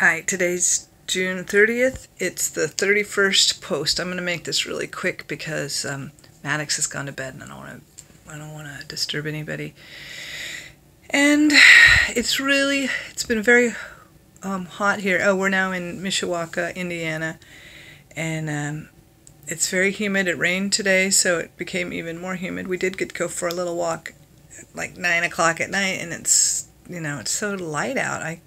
Alright, today's June 30th. It's the 31st post. I'm going to make this really quick because Maddox has gone to bed and I don't want to disturb anybody. And it's been very hot here. Oh, we're now in Mishawaka, Indiana, and it's very humid. It rained today, so it became even more humid. We did get to go for a little walk at like 9 o'clock at night, and it's so light out.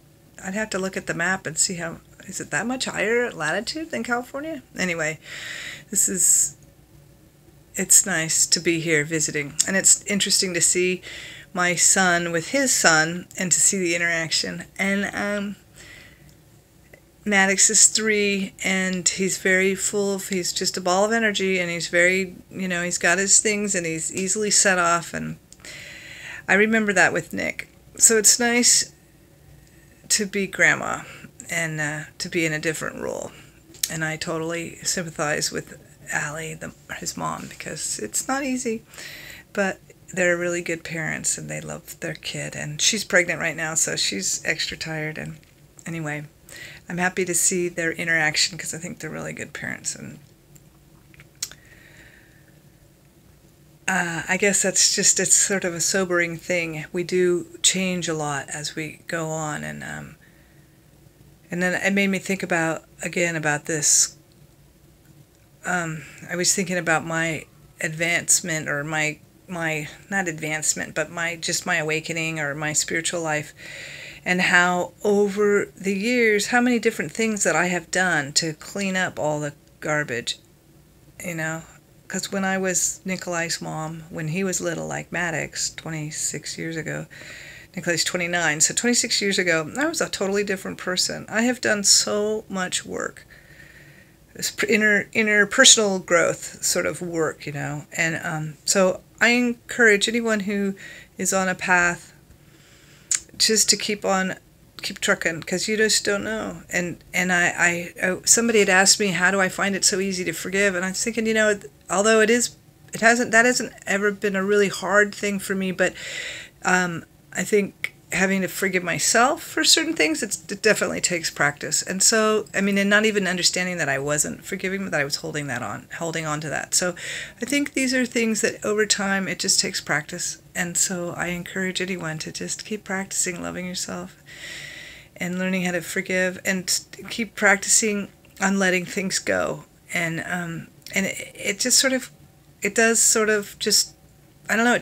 I'd have to look at the map and see is it that much higher latitude than California? Anyway, it's nice to be here visiting, and it's interesting to see my son with his son and to see the interaction. And Maddox is 3, and he's very he's just a ball of energy, and he's very, he's got his things, and he's easily set off, and I remember that with Nick. So it's nice to be grandma and to be in a different role. And I totally sympathize with Allie, his mom, because it's not easy, but they're really good parents and they love their kid. And she's pregnant right now, so she's extra tired. And anyway, I'm happy to see their interaction because I think they're really good parents. And I guess it's sort of a sobering thing. We do change a lot as we go on, and then it made me think about this. I was thinking about my advancement, or my not advancement, but my awakening, or my spiritual life, and how over the years, how many different things that I have done to clean up all the garbage, Because when I was Nikolai's mom, when he was little, like Maddox, 26 years ago, Nikolai's 29, so 26 years ago, I was a totally different person. I have done so much work, this inner personal growth sort of work, and so I encourage anyone who is on a path just to keep trucking, because you just don't know. And I somebody had asked me, how do I find it so easy to forgive? And I'm thinking, although that hasn't ever been a really hard thing for me, but I think having to forgive myself for certain things, it definitely takes practice. And so, and not even understanding that I wasn't forgiving, but that I was holding on to that. So I think these are things that over time, it just takes practice. And so I encourage anyone to just keep practicing loving yourself and learning how to forgive, and keep practicing on letting things go. And it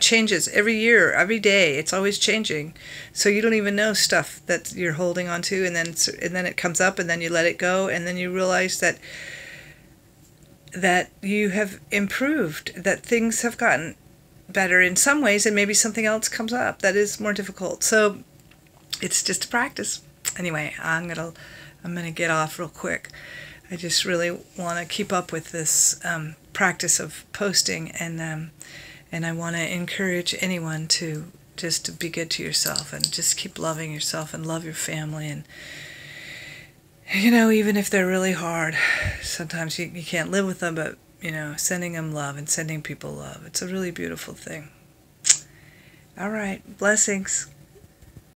changes every year, every day. It's always changing. So you don't even know stuff that you're holding on to, and then it comes up, and then you let it go, and then you realize that you have improved, that things have gotten better in some ways, and maybe something else comes up that is more difficult. So it's just a practice. Anyway, I'm gonna get off real quick. I just really want to keep up with this practice of posting, and I want to encourage anyone to just be good to yourself, and just keep loving yourself, and love your family. And even if they're really hard, sometimes you can't live with them, but sending them love and sending people love, it's a really beautiful thing. All right, blessings.